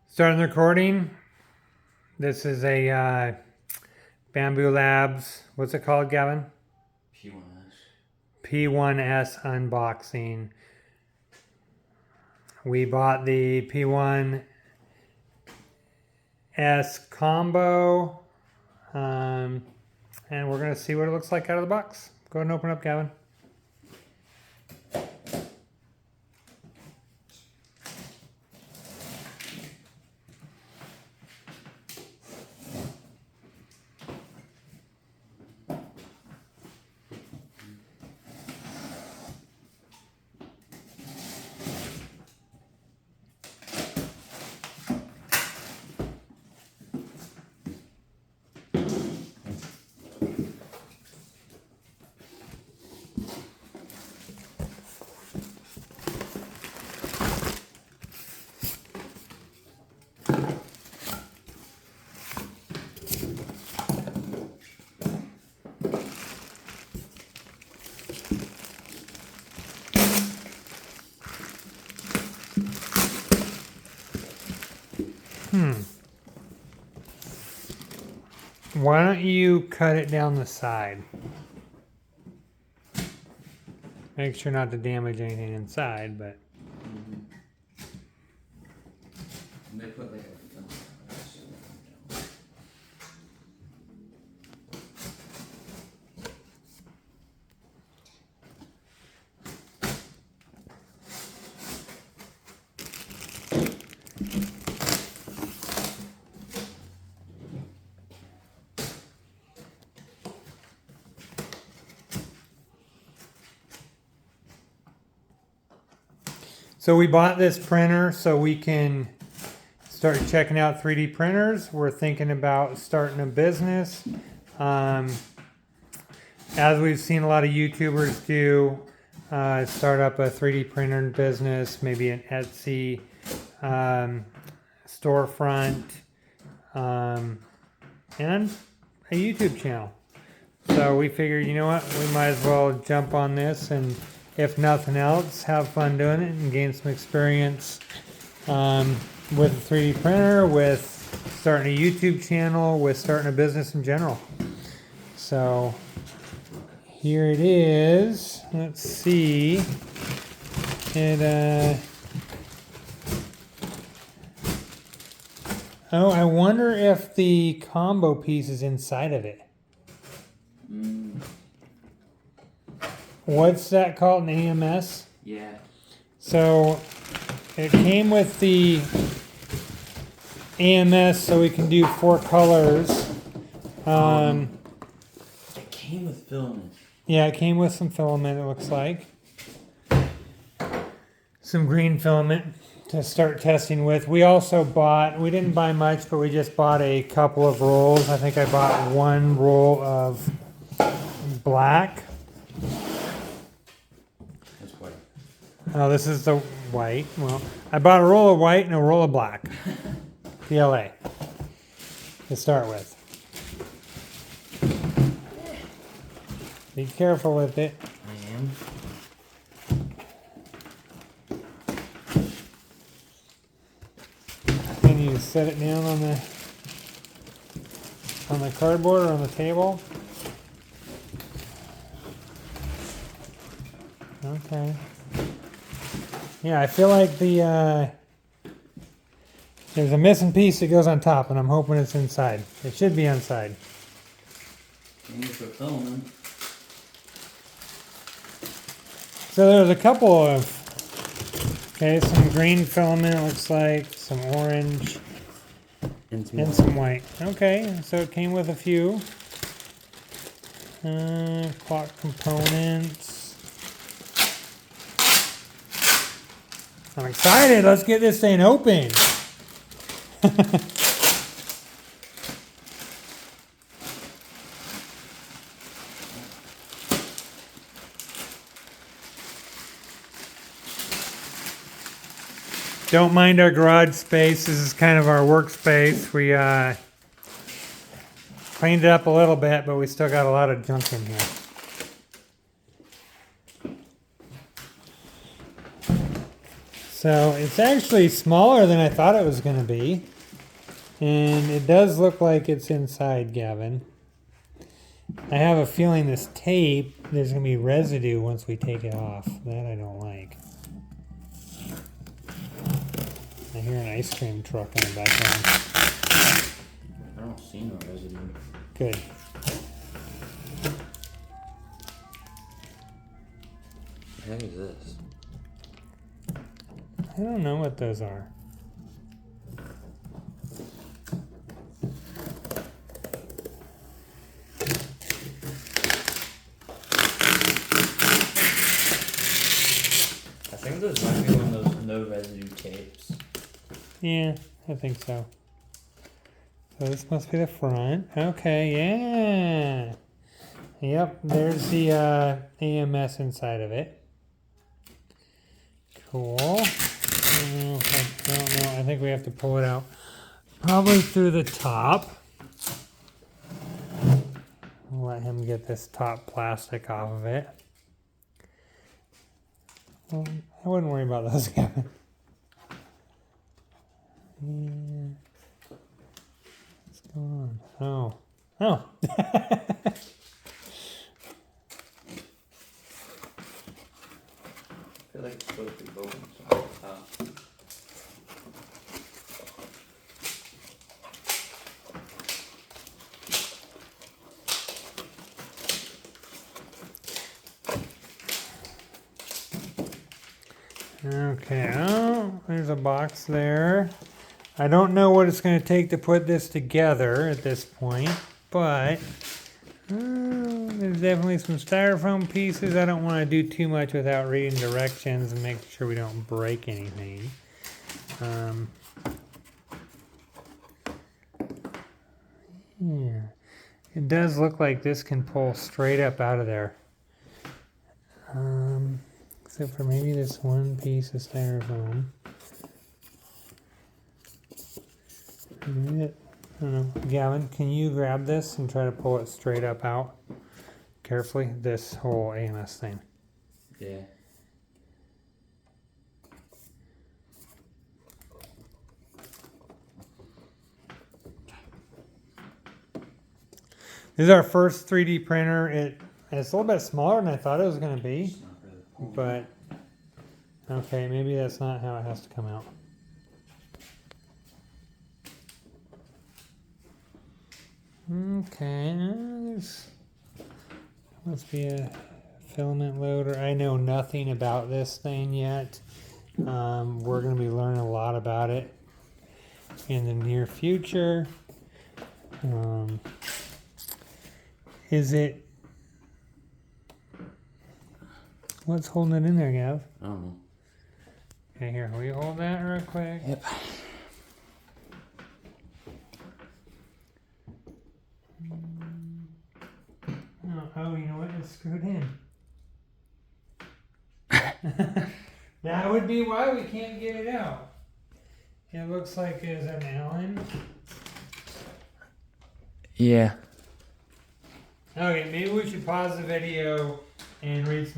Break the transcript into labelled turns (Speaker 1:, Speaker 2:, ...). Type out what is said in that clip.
Speaker 1: Starting the recording. This is a Bambu Labs. What's it called, Gavin?
Speaker 2: P1S.
Speaker 1: P1S unboxing. We bought the P1S combo, and we're going to see what it looks like out of the box. Go ahead and open up, Gavin. Why don't you cut it down the side? Make sure not to damage anything inside, but...
Speaker 2: They put like a film.
Speaker 1: So we bought this printer so we can start checking out 3D printers. We're thinking about starting a business. As we've seen a lot of YouTubers do, start up a 3D printer business, maybe an Etsy storefront, and a YouTube channel. So we figured, you know what, we might as well jump on this and, if nothing else, have fun doing it and gain some experience with a 3D printer, with starting a YouTube channel, with starting a business in general. So here it is. Let's see. Oh, I wonder if the combo piece is inside of it. What's that called? An AMS?
Speaker 2: Yeah.
Speaker 1: So it came with the AMS, so we can do 4 colors.
Speaker 2: It came with filament.
Speaker 1: Yeah, it came with some filament, it looks like. Some green filament to start testing with. We also bought, we didn't buy much, but we just bought a couple of rolls. I think I bought 1 roll of black. Oh, this is the white. Well, I bought a roll of white and a roll of black. PLA. To start with. Be careful with it.
Speaker 2: I am.
Speaker 1: Can you set it down on the cardboard or on the table? Okay. Yeah, I feel like there's a missing piece that goes on top, and I'm hoping it's inside. It should be inside.
Speaker 2: Came with the filament.
Speaker 1: So there's a couple of, some green filament, it looks like, some orange, and some white. Okay, so it came with a few clock components. I'm excited. Let's get this thing open. Don't mind our garage space. This is kind of our workspace. We cleaned it up a little bit, but we still got a lot of junk in here. So it's actually smaller than I thought it was going to be. And it does look like it's inside, Gavin. I have a feeling this tape, there's going to be residue once we take it off. That I don't like. I hear an ice cream truck in the background.
Speaker 2: I don't see no residue.
Speaker 1: Good.
Speaker 2: What the heck is this?
Speaker 1: I don't know what those are.
Speaker 2: I think those might be one of those no residue tapes.
Speaker 1: Yeah, I think so. So this must be the front. Okay, yeah. Yep, there's the AMS inside of it. Cool. I don't know. I think we have to pull it out. Probably through the top. Let him get this top plastic off of it. Well, I wouldn't worry about those, Gavin. Yeah. What's going on? Oh. Oh.
Speaker 2: I feel like it's supposed to be open. So
Speaker 1: Okay, oh, there's a box there. I don't know what it's going to take to put this together at this point, but there's definitely some styrofoam pieces. I don't want to do too much without reading directions and making sure we don't break anything. Yeah, it does look like this can pull straight up out of there. Except for maybe this one piece of styrofoam. Maybe I don't know. Gavin, can you grab this and try to pull it straight up out? Carefully, this whole AMS thing.
Speaker 2: yeah.
Speaker 1: This is our first 3D printer. It's a little bit smaller than I thought it was going to be.
Speaker 2: It's not really cool.
Speaker 1: But, okay, maybe that's not how it has to come out. Okay, there's must be a filament loader. I know nothing about this thing yet. We're going to be learning a lot about it in the near future. Is it... What's holding it in there, Gav?
Speaker 2: I don't know.
Speaker 1: Okay, here, will you hold that real quick?
Speaker 2: Yep.
Speaker 1: Oh, you know what? It's screwed in. That would be why we can't get it out. It looks like there's an Allen.
Speaker 2: Yeah.
Speaker 1: Okay, maybe we should pause the video and read some